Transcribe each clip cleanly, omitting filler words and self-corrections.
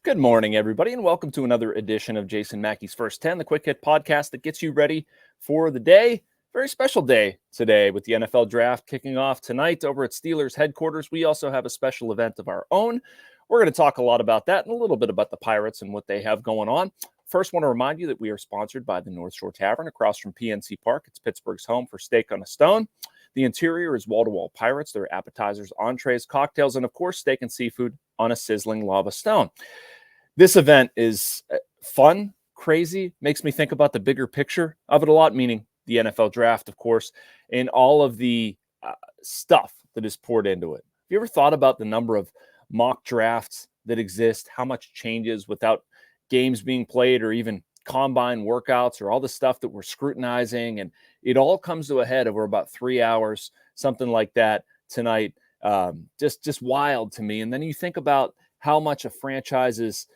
Good morning, everybody, and welcome to another edition of Jason Mackey's First 10, the quick hit podcast that gets you ready for the day. Very special day today with the NFL draft kicking off tonight over at Steelers headquarters. We also have a special event of our own. We're going to talk a lot about that and a little bit about the Pirates and what they have going on. First, want to remind you that we are sponsored by the North Shore Tavern across from PNC Park. It's Pittsburgh's home for steak on a stone. The interior is wall-to-wall Pirates. There are appetizers, entrees, cocktails, and, of course, steak and seafood on a sizzling lava stone. This event is fun, crazy, makes me think about the bigger picture of it a lot, meaning the NFL draft, of course, and all of the stuff that is poured into it. Have you ever thought about the number of mock drafts that exist, how much changes without games being played or even combine workouts or all the stuff that we're scrutinizing? And it all comes to a head over about 3 hours, something like that tonight. Just wild to me. And then you think about how much a franchise's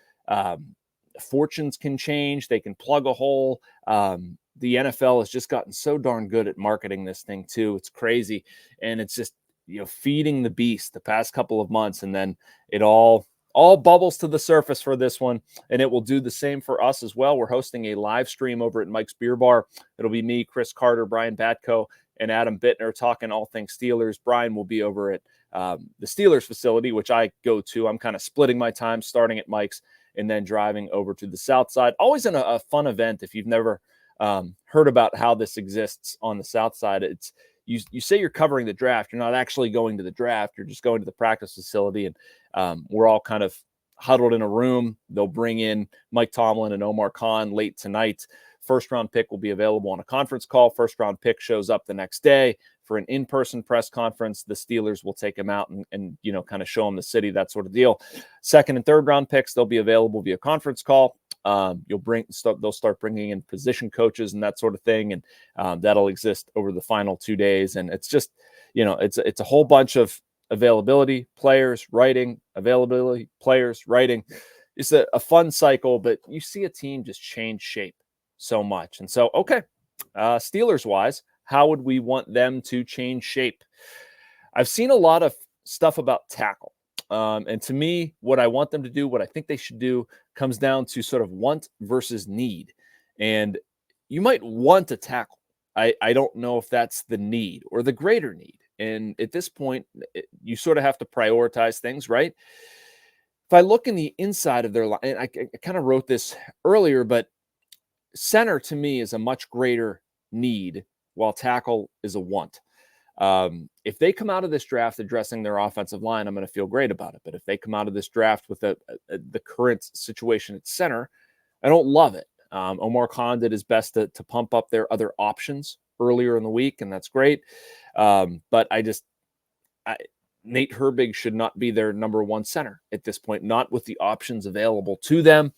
fortunes can change. They can plug a hole. The NFL has just gotten so darn good at marketing this thing too. It's crazy. And it's just, feeding the beast the past couple of months. And then it all bubbles to the surface for this one. And it will do the same for us as well. We're hosting a live stream over at Mike's Beer Bar. It'll be me, Chris Carter, Brian Batko, and Adam Bittner talking all things Steelers. Brian will be over at the Steelers facility, which I go to. I'm kind of splitting my time, starting at Mike's and then driving over to the South Side. Always a fun event. If you've never heard about how this exists on the South Side, it's you say you're covering the draft. You're not actually going to the draft. You're just going to the practice facility, and we're all kind of huddled in a room. They'll bring in Mike Tomlin and Omar Khan late tonight. First-round pick will be available on a conference call. First-round pick shows up the next day for an in-person press conference. The Steelers will take him out and kind of show him the city, that sort of deal. Second and third-round picks, they'll be available via conference call. They'll start bringing in position coaches and that sort of thing, and that'll exist over the final 2 days. And it's just, it's a whole bunch of availability, players, writing, availability, players, writing. It's a fun cycle, but you see a team just change shape so much. And so, okay, Steelers wise, how would we want them to change shape? I've seen a lot of stuff about tackle. And to me, what I want them to do, what I think they should do, comes down to sort of want versus need. And you might want a tackle. I don't know if that's the need or the greater need. And at this point, you sort of have to prioritize things, right? If I look in the inside of their line, and I kind of wrote this earlier, but center to me is a much greater need, while tackle is a want. If they come out of this draft addressing their offensive line, I'm going to feel great about it. But if they come out of this draft with the current situation at center, I don't love it. Omar Khan did his best to pump up their other options earlier in the week, and that's great. But Nate Herbig should not be their number one center at this point, not with the options available to them.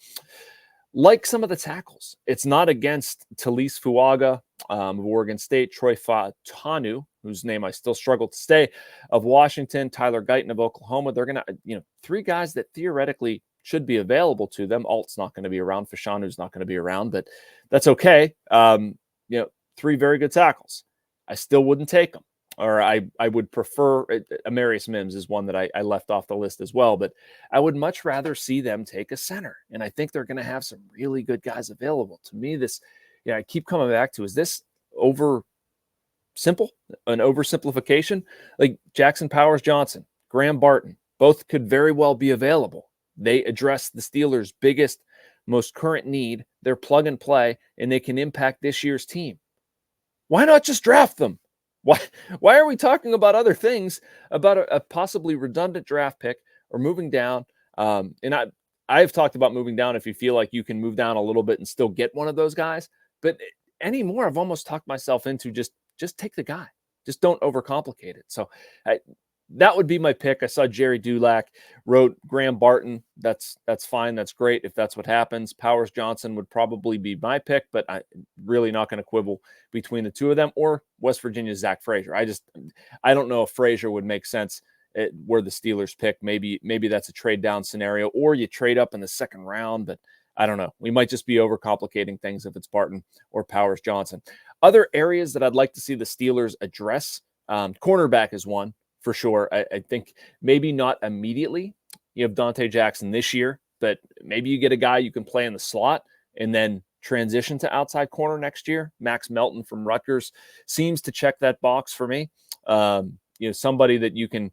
Like some of the tackles, it's not against Taliese Fuaga of Oregon State, Troy Fautanu, whose name I still struggle to say, of Washington, Tyler Guyton of Oklahoma. They're going to, three guys that theoretically should be available to them. Alt's not going to be around. Fashanu's not going to be around, but that's okay. Three very good tackles. I still wouldn't take them. Or I would prefer Amarius Mims is one that I left off the list as well. But I would much rather see them take a center. And I think they're going to have some really good guys available. To me, I keep coming back to, is this an oversimplification? Like Jackson Powers Johnson, Graham Barton, both could very well be available. They address the Steelers' biggest, most current need. They're plug and play, and they can impact this year's team. Why not just draft them? Why are we talking about other things, about a possibly redundant draft pick or moving down? And I've talked about moving down if you feel like you can move down a little bit and still get one of those guys. But anymore, I've almost talked myself into just take the guy. Just don't overcomplicate it. So that would be my pick. I saw Jerry Dulac wrote Graham Barton. That's fine. That's great if that's what happens. Powers Johnson would probably be my pick, but I'm really not going to quibble between the two of them, or West Virginia's Zach Frazier. I don't know if Frazier would make sense where the Steelers pick. Maybe that's a trade down scenario, or you trade up in the second round, but I don't know. We might just be overcomplicating things if it's Barton or Powers Johnson. Other areas that I'd like to see the Steelers address, cornerback is one. For sure. I think maybe not immediately. You have Dante Jackson this year. but maybe you get a guy you can play in the slot and then transition to outside corner next year. Max Melton from Rutgers seems to check that box for me. Somebody that you can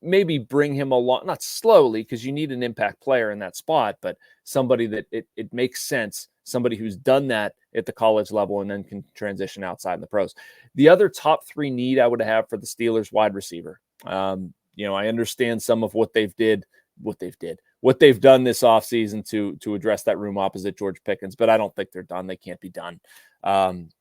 maybe bring him along, not slowly, because you need an impact player in that spot, but somebody that it makes sense, somebody who's done that at the college level and then can transition outside in the pros. The other top 3 need I would have for the Steelers: wide receiver. I understand some of what they've done this offseason to address that room opposite George Pickens, but I don't think they're done. They can't be done.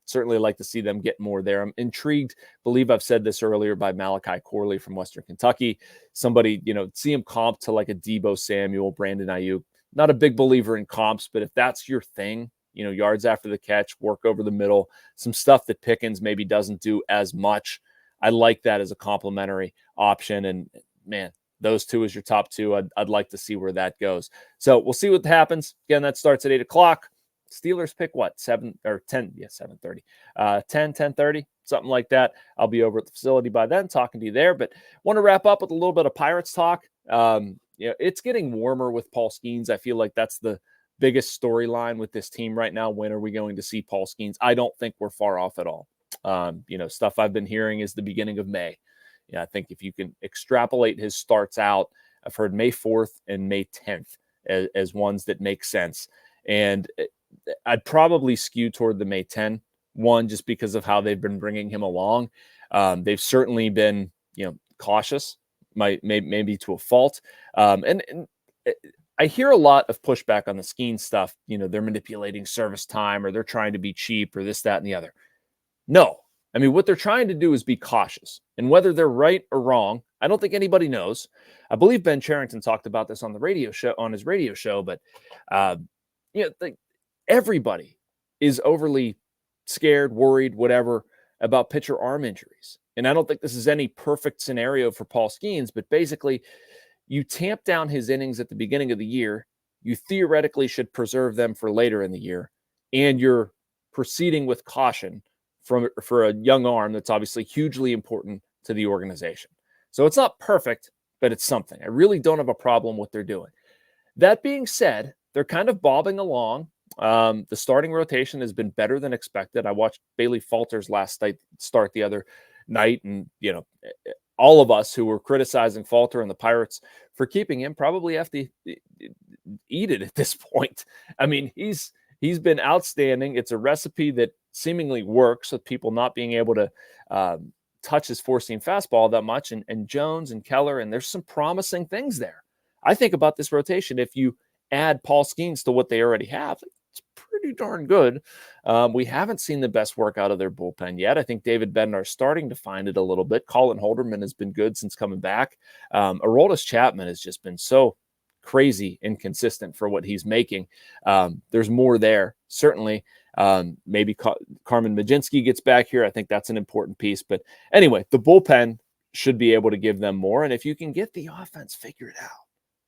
Certainly like to see them get more there. I'm intrigued, believe I've said this earlier, by Malachi Corley from Western Kentucky. Somebody, see him comped to like a Deebo Samuel, Brandon Ayuk. Not a big believer in comps, but if that's your thing, yards after the catch, work over the middle, some stuff that Pickens maybe doesn't do as much, I like that as a complimentary option. And man, those 2 as your top 2. I'd like to see where that goes. So we'll see what happens. Again, that starts at 8:00. Steelers pick what? 7 or 10? Yeah, 7:30. 10:30, something like that. I'll be over at the facility by then talking to you there. But want to wrap up with a little bit of Pirates talk. It's getting warmer with Paul Skenes. I feel like that's the biggest storyline with this team right now. When are we going to see Paul Skenes? I don't think we're far off at all. Stuff I've been hearing is the beginning of May. Yeah, I think if you can extrapolate his starts out, I've heard May 4th and May 10th as ones that make sense. And I'd probably skew toward the May 10 one just because of how they've been bringing him along. They've certainly been, cautious, maybe to a fault. And I hear a lot of pushback on the Skenes stuff. They're manipulating service time, or they're trying to be cheap, or this, that, and the other. No. I mean, what they're trying to do is be cautious. And whether they're right or wrong, I don't think anybody knows. I believe Ben Cherington talked about this on his radio show, but everybody is overly scared, worried, whatever, about pitcher arm injuries. And I don't think this is any perfect scenario for Paul Skenes, but basically you tamp down his innings at the beginning of the year. You theoretically should preserve them for later in the year. And you're proceeding with caution for a young arm that's obviously hugely important to the organization. So it's not perfect, but it's something. I really don't have a problem with what they're doing. That being said, they're kind of bobbing along. The starting rotation has been better than expected. I watched Bailey Falter's last start the other night, and all of us who were criticizing Falter and the Pirates for keeping him probably have to eat it at this point. I mean, he's been outstanding. It's a recipe that seemingly works with people not being able to touch his four-seam fastball that much, and Jones and Keller, and there's some promising things there. I think about this rotation. If you add Paul Skenes to what they already have, it's pretty darn good. We haven't seen the best work out of their bullpen yet. I think David Bednar is starting to find it a little bit. Colin Holderman has been good since coming back. Aroldis Chapman has just been so crazy inconsistent for what he's making. There's more there, certainly. Maybe Carmen Majinski gets back here. I think that's an important piece. But anyway, the bullpen should be able to give them more. And if you can get the offense figured out,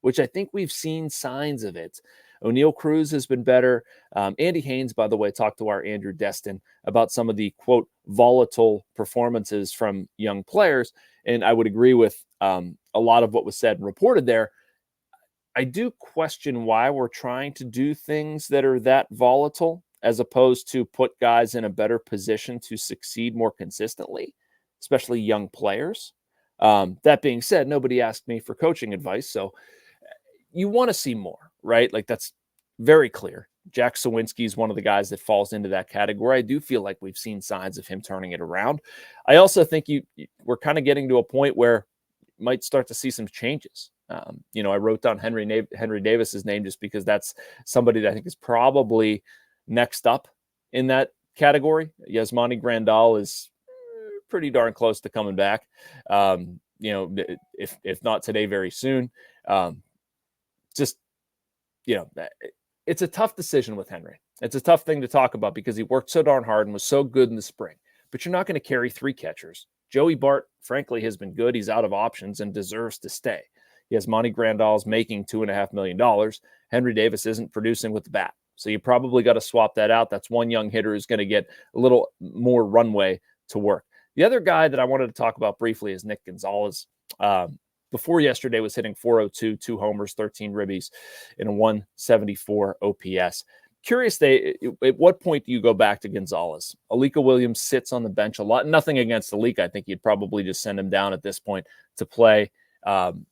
which I think we've seen signs of it. O'Neal Cruz has been better. Andy Haynes, by the way, talked to our Andrew Destin about some of the, quote, volatile performances from young players. And I would agree with a lot of what was said and reported there. I do question why we're trying to do things that are that volatile as opposed to put guys in a better position to succeed more consistently, especially young players. That being said, nobody asked me for coaching advice, so you want to see more, right? Like, that's very clear. Jack Suwinski is one of the guys that falls into that category. I do feel like we've seen signs of him turning it around. I also think we're kind of getting to a point where you might start to see some changes. I wrote down Henry Davis's name just because that's somebody that I think is probably next up in that category. Yasmani Grandal is pretty darn close to coming back. If not today, very soon. It's a tough decision with Henry. It's a tough thing to talk about because he worked so darn hard and was so good in the spring. But you're not going to carry three catchers. Joey Bart, frankly, has been good. He's out of options and deserves to stay. Yasmani Grandal's making $2.5 million. Henry Davis isn't producing with the bat. So you probably got to swap that out. That's one young hitter who's going to get a little more runway to work. The other guy that I wanted to talk about briefly is Nick Gonzales. before yesterday was hitting .402, 2 homers, 13 ribbies, and a 174 OPS. Curious, at what point do you go back to Gonzales? Alika Williams sits on the bench a lot. Nothing against Alika. I think you'd probably just send him down at this point to play. And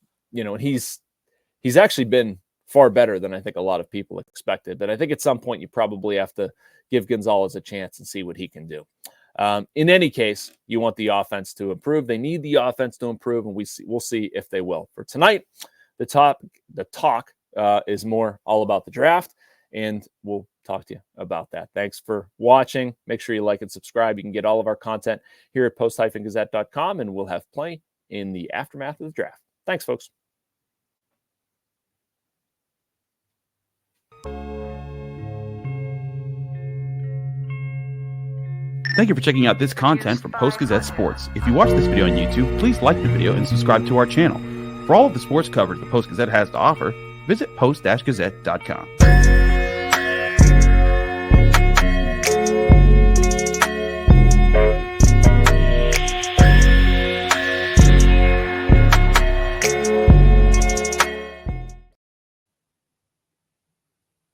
he's actually been far better than I think a lot of people expected. But I think at some point you probably have to give Gonzales a chance and see what he can do. In any case, you want the offense to improve. They need the offense to improve, and we'll see if they will. For tonight, the talk is more all about the draft, and we'll talk to you about that. Thanks for watching. Make sure you like and subscribe. You can get all of our content here at post-gazette.com, and we'll have plenty in the aftermath of the draft. Thanks, folks. Thank you for checking out this content from Post-Gazette Sports. If you watch this video on YouTube, please like the video and subscribe to our channel. For all of the sports coverage the Post-Gazette has to offer, visit post-gazette.com.